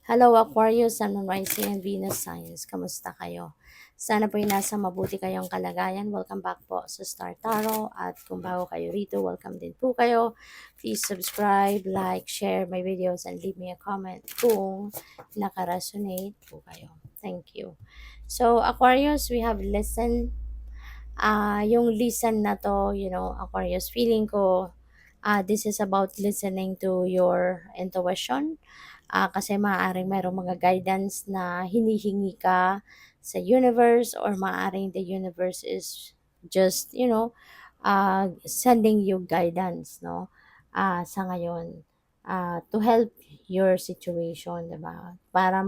Hello Aquarius, Sun, Moon, Rising, and Venus signs. Kamusta kayo? Sana po nasa mabuti kayong kalagayan. Welcome back po sa Star Tarot. At kung bago kayo rito, welcome din po kayo. Please subscribe, like, share my videos, and leave me a comment kung naka-resonate po kayo. Thank you. So Aquarius, we have listened. Yung listen na to, Aquarius, feeling ko this is about listening to your intuition. Kasi maaaring mayroong mga guidance na hinihingi ka sa universe, or maaaring the universe is just, sending you guidance, no? Sa ngayon, to help your situation, diba? Para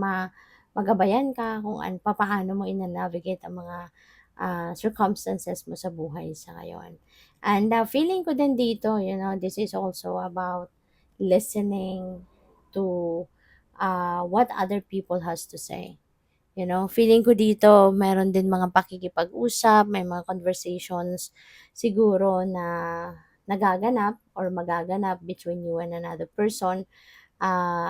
magabayan ka kung paano mo ina-navigate ang mga circumstances mo sa buhay sa ngayon. And feeling ko din dito, this is also about listening to what other people has to say. Feeling ko dito, meron din mga pakikipag-usap, may mga conversations siguro na nagaganap or magaganap between you and another person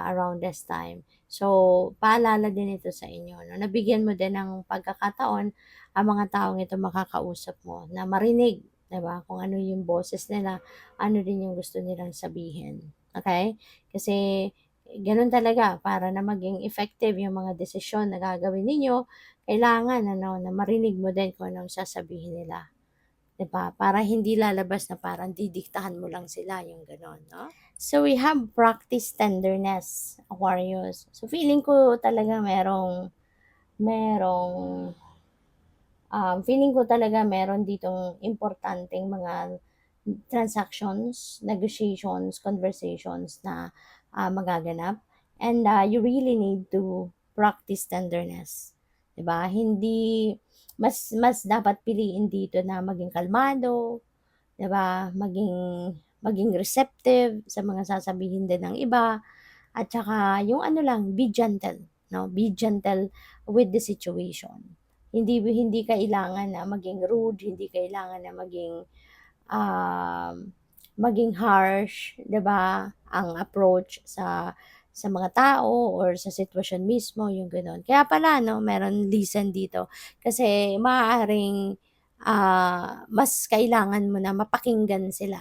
around this time. So, paalala din ito sa inyo, no? Nabigyan mo din ng pagkakataon ang mga taong ito makakausap mo na marinig, 'di ba? Kung ano yung boses nila, ano din yung gusto nilang sabihin. Okay? Kasi ganun talaga, para na maging effective yung mga desisyon na gagawin ninyo, kailangan na marinig mo din kung anong sasabihin nila. 'Di ba? Para hindi lalabas na parang didiktahan mo lang sila, yung gano'n, no? So, we have practice tenderness, Aquarius. So, feeling ko talaga merong, feeling ko talaga meron ditong importanteng mga transactions, negotiations, conversations na magaganap. And you really need to practice tenderness. 'Di ba? Hindi, mas dapat piliin dito na maging kalmado, 'di ba? Maging receptive sa mga sasabihin din ng iba, at saka yung ano lang, be gentle, no? Be gentle with the situation. Hindi kailangan na maging rude, hindi kailangan na um, maging harsh, 'di ba? Ang approach sa mga tao or sa sitwasyon mismo, yung gano'n. Kaya pala, no, meron listen dito. Kasi maaaring mas kailangan mo na mapakinggan sila,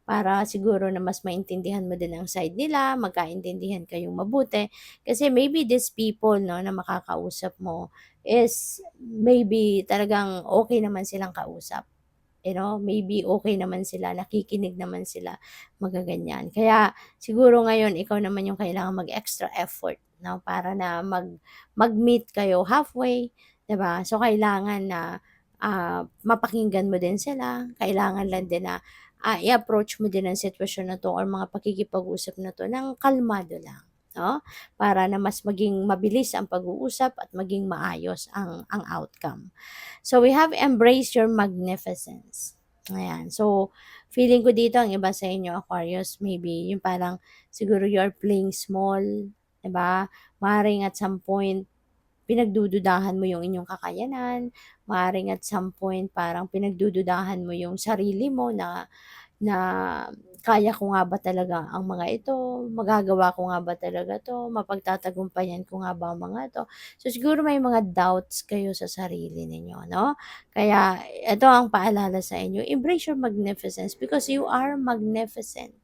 para siguro na mas maintindihan mo din ang side nila, magkaintindihan kayong mabuti. Kasi maybe these people, no, na makakausap mo is maybe talagang okay naman silang kausap. Maybe okay naman sila, nakikinig naman sila, magaganyan. Kaya siguro ngayon ikaw naman yung kailangan mag-extra effort, 'no, para na mag-meet kayo halfway, 'di ba? So kailangan na mapakinggan mo din sila, kailangan lang din na i-approach mo din ang sitwasyon na 'to or mga pakikipag-usap na 'to ng kalmado lang, 'no? Para na mas maging mabilis ang pag-uusap at maging maayos ang outcome. So, we have embrace your magnificence. Ayan. So, feeling ko dito ang iba sa inyo, Aquarius, maybe yung parang siguro you're playing small, 'di ba? Maaaring at some point pinagdududahan mo yung inyong kakayanan, maaaring at some point parang pinagdududahan mo yung sarili mo na kaya ko nga ba talaga ang mga ito, magagawa ko nga ba talaga 'to, mapagtatagumpayan ko nga ba ang mga 'to. So, siguro may mga doubts kayo sa sarili ninyo, 'no? Kaya ito ang paalala sa inyo, embrace your magnificence because you are magnificent.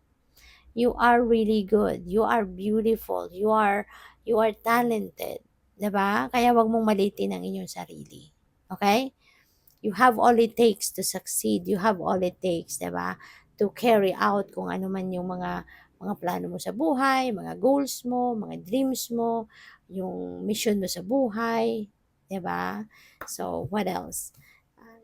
You are really good, you are beautiful, you are talented, 'di ba? Kaya 'wag mong maliitin ang inyong sarili, okay? You have all it takes to succeed. You have all it takes, 'di ba? To carry out kung ano man yung mga plano mo sa buhay, mga goals mo, mga dreams mo, yung mission mo sa buhay, 'di ba? So, what else?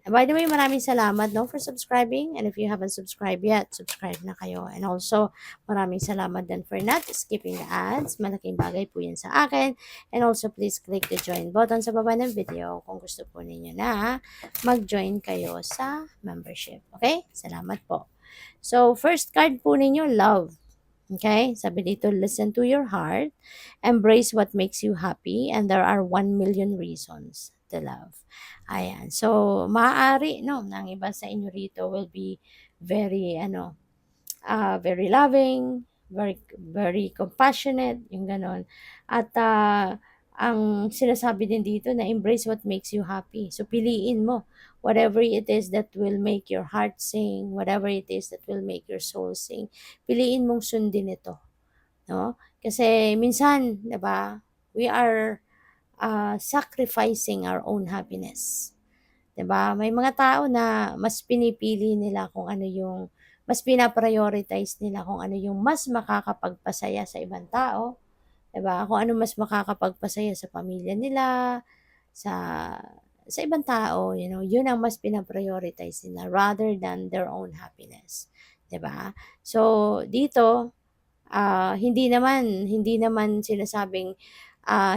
By the way, maraming salamat, no, for subscribing. And if you haven't subscribed yet, subscribe na kayo. And also, maraming salamat din for not skipping the ads. Malaking bagay po yan sa akin. And also, please click the join button sa baba ng video kung gusto po ninyo na mag-join kayo sa membership. Okay? Salamat po. So, first card po ninyo, love. Okay? Sabi dito, listen to your heart, embrace what makes you happy, and there are 1,000,000 reasons to love. Ayan. So, maaari, no, ng iba sa inyo rito will be very, very loving, very very compassionate, yung gano'n. At, ang sinasabi din dito na embrace what makes you happy. So, piliin mo whatever it is that will make your heart sing, whatever it is that will make your soul sing. Piliin mong sundin ito, 'no? Kasi minsan, 'di ba, we are, sacrificing our own happiness. 'Di ba? May mga tao na mas pinipili nila kung ano yung mas pina-prioritize nila kung ano yung mas makakapagpasaya sa ibang tao, 'di ba? Kung ano mas makakapagpasaya sa pamilya nila, sa ibang tao, yun ang mas pina-prioritize nila rather than their own happiness, 'di ba? So, dito, hindi naman sinasabing,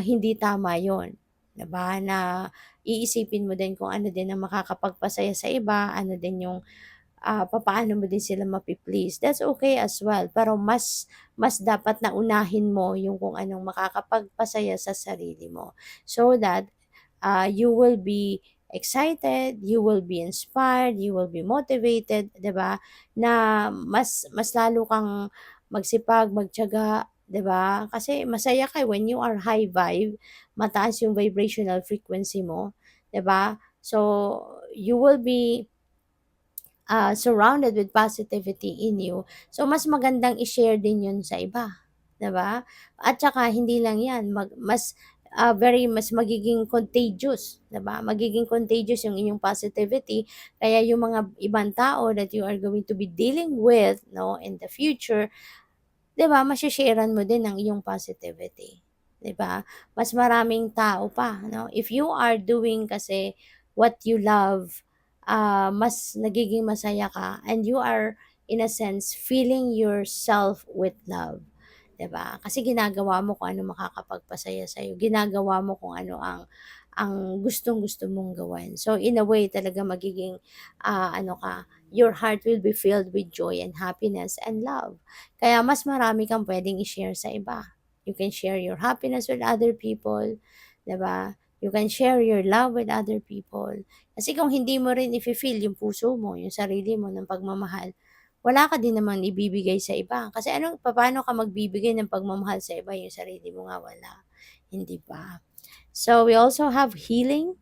hindi tama yon, 'di ba, na iisipin mo din kung ano din ang makakapagpasaya sa iba, ano din yung, papaano mo din sila mapi-please, that's okay as well. Pero mas mas dapat na unahin mo yung kung anong makakapagpasaya sa sarili mo so that, you will be excited, you will be inspired, you will be motivated, 'di ba, na mas mas lalo kang magsipag, magtiyaga, 'di ba? Kasi masaya ka when you are high vibe, mataas yung vibrational frequency mo, 'di ba? So, you will be, surrounded with positivity in you. So, mas magandang i-share din yun sa iba, 'di ba? At saka hindi lang 'yan, mas magiging contagious, 'di ba? Magiging contagious yung inyong positivity, kaya yung mga ibang tao that you are going to be dealing with, 'no, in the future, 'di ba, mashe-share-an mo din ang iyong positivity, 'di ba? Mas maraming tao pa, 'no? If you are doing kasi what you love, mas nagiging masaya ka and you are in a sense filling yourself with love, 'di ba? Kasi ginagawa mo kung ano makakapagpasaya sa'yo, ginagawa mo kung ano ang gustong-gusto mong gawin. So, in a way talaga magiging, ano ka, your heart will be filled with joy and happiness and love. Kaya mas marami kang puwedeng i-share sa iba. You can share your happiness with other people, 'di ba? You can share your love with other people. Kasi kung hindi mo rin ifi-fill yung puso mo, yung sarili mo ng pagmamahal, wala ka din namang ibibigay sa iba. Kasi papaano ka magbibigay ng pagmamahal sa iba, yung sarili mo nga wala, hindi ba? So we also have healing.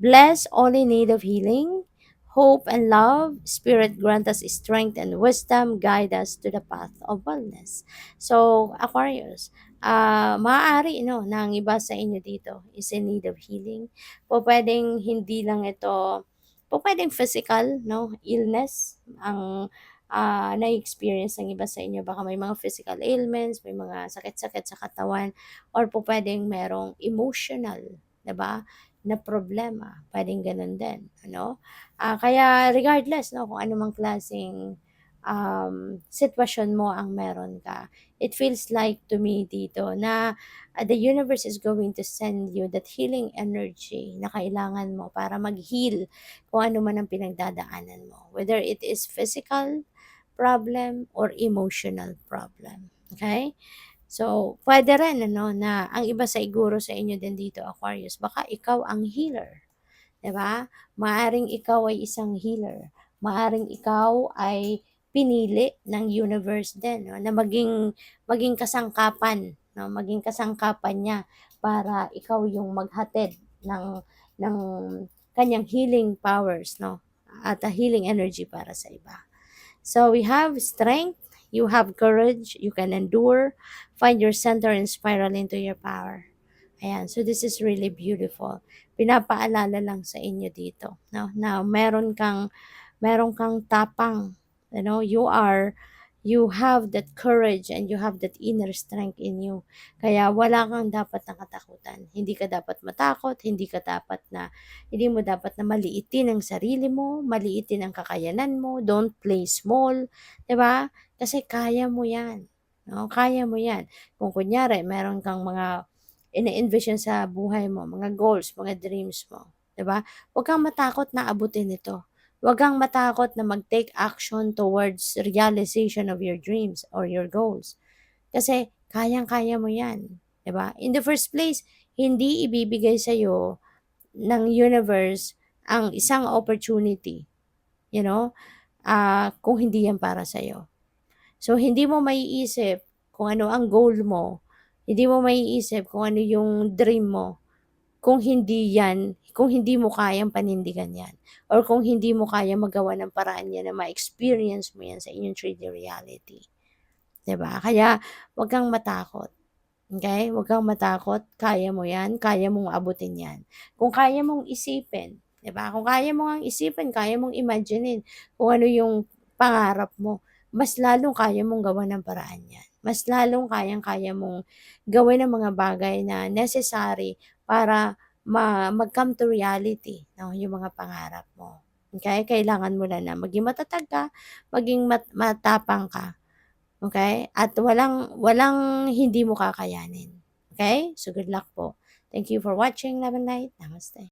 Bless all in need of healing, hope and love. Spirit grant us strength and wisdom. Guide us to the path of wellness. So, Aquarius, maaari, no, na ang iba sa inyo dito is in need of healing. Pwedeng hindi lang ito, pwedeng physical, no, illness ang na-experience ng iba sa inyo. Baka may mga physical ailments, may mga sakit-sakit sa katawan, or pwedeng merong emotional, 'di ba, na problema, puwedeng gano'n din, ano? Kaya regardless 'no, kung anumang klaseng, sitwasyon mo ang meron ka, it feels like to me dito na, the universe is going to send you that healing energy na kailangan mo para mag-heal kung ano man ang pinagdadaanan mo, whether it is physical problem or emotional problem, okay? So, puwede rin ano na ang iba siguro sa inyo din dito, Aquarius, baka ikaw ang healer, 'di ba? Maaaring ikaw ay isang healer, maaaring ikaw ay pinili ng universe din 'no, na maging maging kasangkapan 'no, maging kasangkapan niya para ikaw yung maghatid ng kanyang healing powers 'no, at a healing energy para sa iba. So we have strength, you have courage, you can endure, find your center and spiral into your power. Ayan, so this is really beautiful. Pinapaalala lang sa inyo dito, no, na meron kang tapang, you have that courage and you have that inner strength in you. Kaya wala kang dapat na katakutan. Hindi ka dapat matakot, hindi mo dapat na maliitin ang sarili mo, maliitin ang kakayanan mo, don't play small, 'di ba? Kasi kaya mo 'yan. No, kaya mo 'yan. Kung kunyari meron kang mga ine-envision sa buhay mo, mga goals, mga dreams mo, 'di ba? Huwag kang matakot na abutin ito. Huwag kang matakot na mag-take action towards realization of your dreams or your goals. Kasi kayang-kaya mo 'yan, 'di ba? In the first place, hindi ibibigay sa ng universe ang isang opportunity, kung hindi 'yan para sa. So hindi mo maiisip kung ano ang goal mo, hindi mo maiisip kung ano yung dream mo, kung hindi mo kayang panindigan yan, or kung hindi mo kayang magawa ng paraan yan na ma-experience mo yan sa inyong 3D reality. 'Di ba? Kaya 'wag kang matakot, okey? Huwag kang matakot, kaya mo yan, kaya mong abutin yan. Kung kaya mong isipin, 'di ba? Kung kaya mo ngang isipin, kaya mong imagine-in kung ano yung pangarap mo, mas lalong kaya mong gawan ng paraan yan. Mas lalong kayang-kaya mong gawin ang mga bagay na necessary para mag-come to reality 'no, yung mga pangarap mo, okey? Kailangan mo lang na maging matatag ka, maging matapang ka. Okay, at walang walang hindi mo kakayanin. Okay, so good luck po. Thank you for watching. Love and light. Namaste.